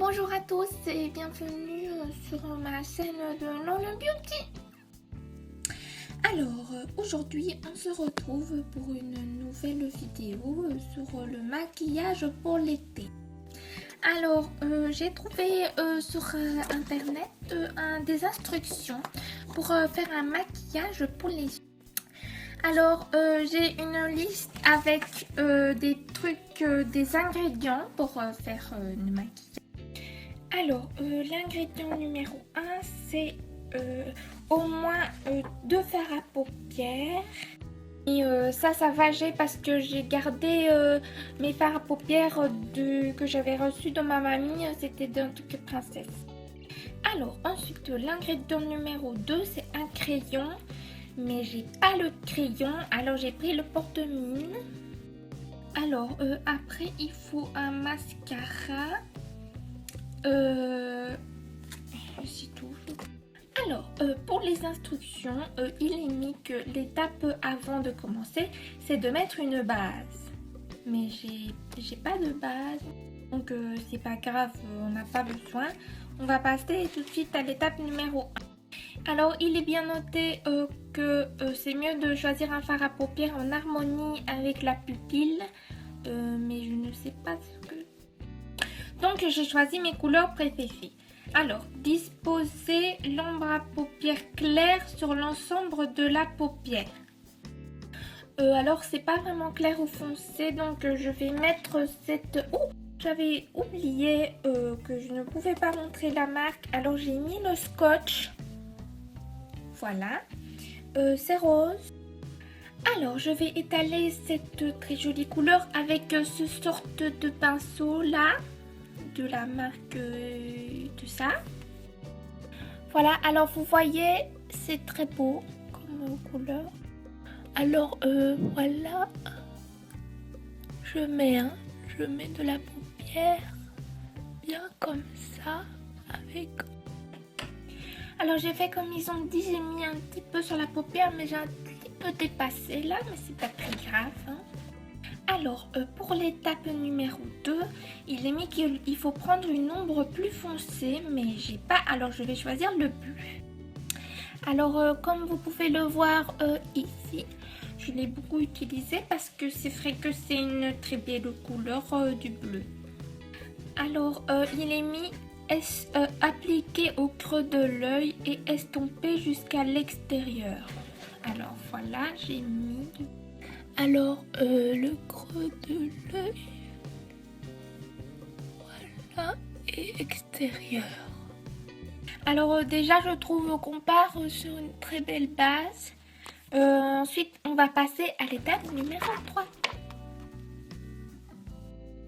Bonjour à tous et bienvenue sur ma chaîne de Nolan Beauty. Alors aujourd'hui on se retrouve pour une nouvelle vidéo sur le maquillage pour l'été. Alors j'ai trouvé sur internet des instructions pour faire un maquillage pour les yeux. Alors j'ai une liste avec des trucs, des ingrédients pour faire le maquillage. Alors, l'ingrédient numéro 1, c'est au moins 2 fards à paupières. Et ça va, j'ai parce que j'ai gardé mes fards à paupières que j'avais reçus de ma mamie. C'était d'un truc princesse. Alors, ensuite, l'ingrédient numéro 2, c'est un crayon. Mais j'ai pas le crayon, alors j'ai pris le porte-mine. Alors, après, il faut un mascara. C'est tout. Alors, pour les instructions, il est mis que l'étape avant de commencer, c'est de mettre une base. Mais j'ai pas de base, donc c'est pas grave, on n'a pas besoin. On va passer tout de suite à l'étape numéro 1. Alors, il est bien noté que c'est mieux de choisir un fard à paupières en harmonie avec la pupille, mais je ne sais pas ce que... Donc j'ai choisi mes couleurs préférées. Alors, disposez l'ombre à paupières claire sur l'ensemble de la paupière. Alors c'est pas vraiment clair ou foncé, donc je vais mettre cette... Oh, j'avais oublié que je ne pouvais pas montrer la marque, alors j'ai mis le scotch. Voilà, c'est rose. Alors je vais étaler cette très jolie couleur avec ce sorte de pinceau là, de la marque tout ça. Voilà, alors vous voyez, c'est très beau comme couleur. Alors voilà, je mets de la paupière bien comme ça avec... Alors j'ai fait comme ils ont dit, j'ai mis un petit peu sur la paupière, mais j'ai un petit peu dépassé là, mais c'est pas très grave, hein. Alors, pour l'étape numéro 2, il est mis qu'il faut prendre une ombre plus foncée, mais j'ai pas, alors je vais choisir le bleu. Alors, comme vous pouvez le voir ici, je l'ai beaucoup utilisé parce que c'est vrai que c'est une très belle couleur du bleu. Alors, il est mis appliqué au creux de l'œil et estompé jusqu'à l'extérieur. Alors voilà, j'ai mis... Alors, le creux de l'œil, voilà, et extérieur. Alors, déjà, je trouve qu'on part sur une très belle base. Ensuite, on va passer à l'étape numéro 3.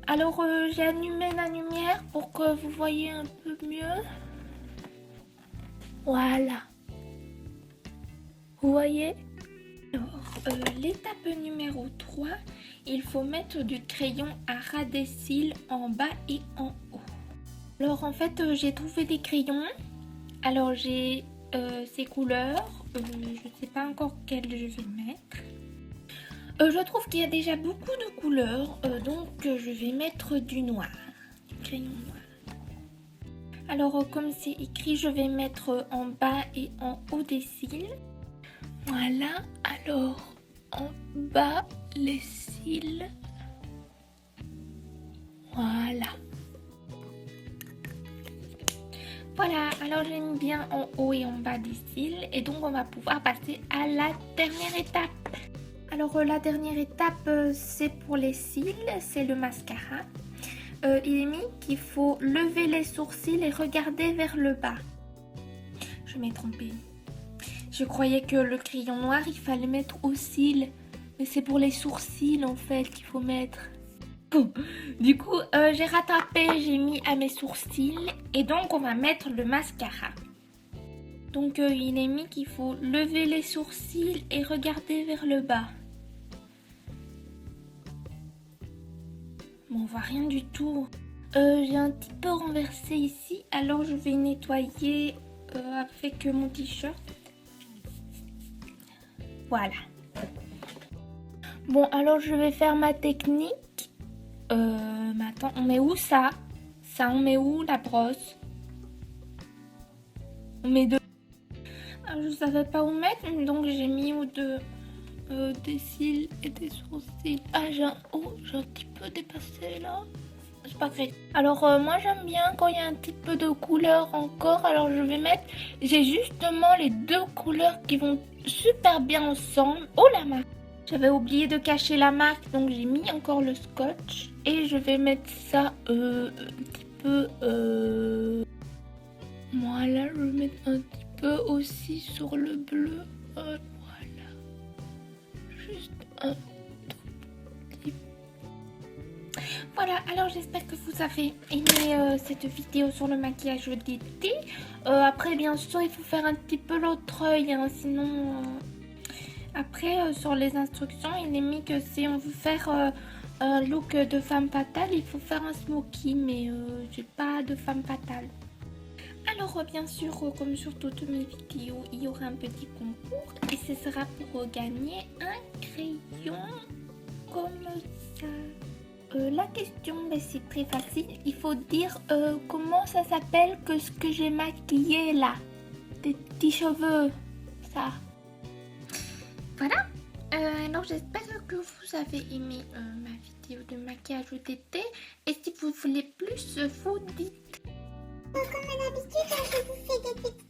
Alors, j'ai allumé la lumière pour que vous voyez un peu mieux. Voilà. Vous voyez ? Alors, l'étape numéro 3, il faut mettre du crayon à ras des cils en bas et en haut. Alors en fait, j'ai trouvé des crayons. Alors j'ai ces couleurs. Je ne sais pas encore quelles je vais mettre. Je trouve qu'il y a déjà beaucoup de couleurs, donc je vais mettre du noir, du crayon noir. Alors comme c'est écrit, je vais mettre en bas et en haut des cils. Voilà, alors en bas les cils, voilà. Voilà, alors j'ai mis bien en haut et en bas des cils et donc on va pouvoir passer à la dernière étape. Alors la dernière étape c'est pour les cils, c'est le mascara. Il est mis qu'il faut lever les sourcils et regarder vers le bas. Je m'ai trompée. Je croyais que le crayon noir, il fallait mettre aux cils. Mais c'est pour les sourcils, en fait, qu'il faut mettre. Du coup, j'ai rattrapé, j'ai mis à mes sourcils. Et donc, on va mettre le mascara. Donc, il est mis qu'il faut lever les sourcils et regarder vers le bas. Bon, on voit rien du tout. J'ai un petit peu renversé ici. Alors, je vais nettoyer avec mon t-shirt. Voilà. Bon, alors je vais faire ma technique. Mais attends, on met où ça? Ça, on met où la brosse? On met deux. Je savais pas où mettre, donc j'ai mis des cils et des sourcils. J'ai un petit peu dépassé là. C'est pas grave. Alors moi j'aime bien quand il y a un petit peu de couleur encore. Alors je vais mettre, j'ai justement les deux couleurs qui vont super bien ensemble. Oh la marque. J'avais oublié de cacher la marque, donc j'ai mis encore le scotch. Et je vais mettre ça un petit peu... Voilà, je vais mettre un petit peu aussi sur le bleu. Voilà. Juste un tout petit peu. Voilà, alors j'espère que vous avez aimé cette vidéo sur le maquillage d'été. Après, bien sûr, il faut faire un petit peu l'autre œil, hein, sinon... Après, sur les instructions, il est mis que si on veut faire un look de femme fatale, il faut faire un smoky, mais j'ai pas de femme fatale. Alors, bien sûr, comme sur toutes mes vidéos, il y aura un petit concours et ce sera pour gagner un crayon comme ça. La question, c'est très facile. Il faut dire comment ça s'appelle que ce que j'ai maquillé là. Des petits cheveux, ça. Voilà, alors j'espère que vous avez aimé ma vidéo de maquillage d'été. Et si vous voulez plus, vous dites. Comme d'habitude, je vous fais des petits...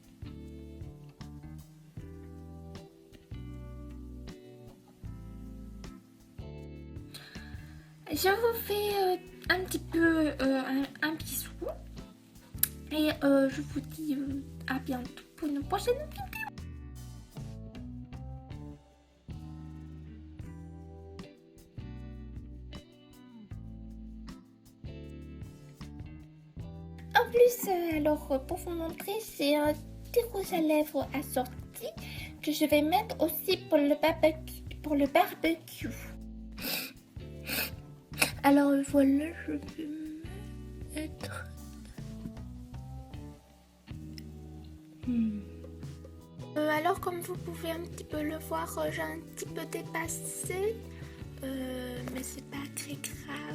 Je vous fais un petit peu un bisou. Et je vous dis à bientôt pour une prochaine vidéo. En plus, alors pour vous montrer, c'est un petit rouge à lèvres assorti que je vais mettre aussi pour le barbecue. Alors voilà, je vais mettre... Alors comme vous pouvez un petit peu le voir, j'ai un petit peu dépassé, mais c'est pas très grave.